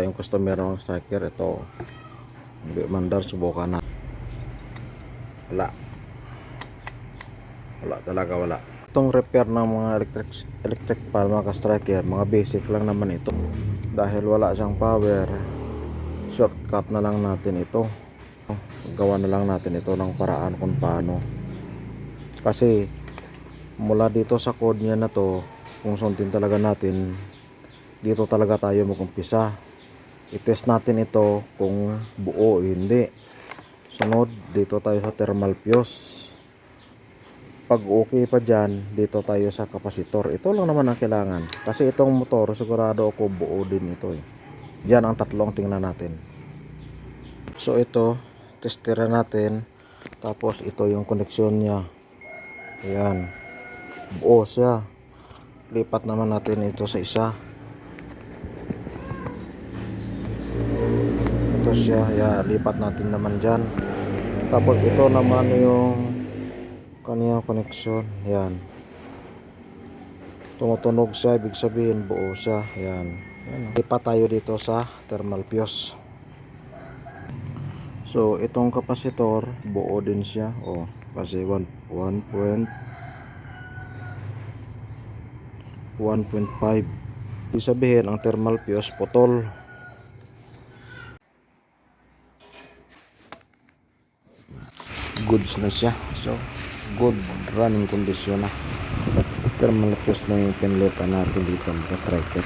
Yung customer ng striker, ito hindi mandar, subukan na. Wala talaga, wala. Itong repair ng mga electric pan, mga striker, mga basic lang naman ito. Dahil wala siyang power, shortcut na lang natin ito. Gawa na lang natin ito ng paraan kung paano. Kasi mula dito sa code niya na to, kung sundin talaga natin, dito talaga tayo mag-umpisa. I-test natin ito kung buo o hindi. Sunod, dito tayo sa thermal fuse. Pag okay pa dyan, dito tayo sa kapasitor. Ito lang naman ang kailangan. Kasi itong motor, sigurado ako buo din ito eh. Yan ang tatlong tingnan natin. So ito, testera natin. Tapos ito yung koneksyon niya. Ayan. Buo siya. Lipat naman natin ito sa isa. Ito siya. Ayan, lipat natin naman dyan. Tapos ito naman yung kaniyang koneksyon. Ayan. Tumutunog siya, ibig sabihin buo siya. Ayan. Lipat tayo dito sa thermal fuse. So itong kapasitor buo din siya. Oh, kasi 1.5. Ibig sabihin ang thermal fuse putol. Goods na siya. So good running condition na. Thermal fuse na yung pinilitan natin dito mga striker.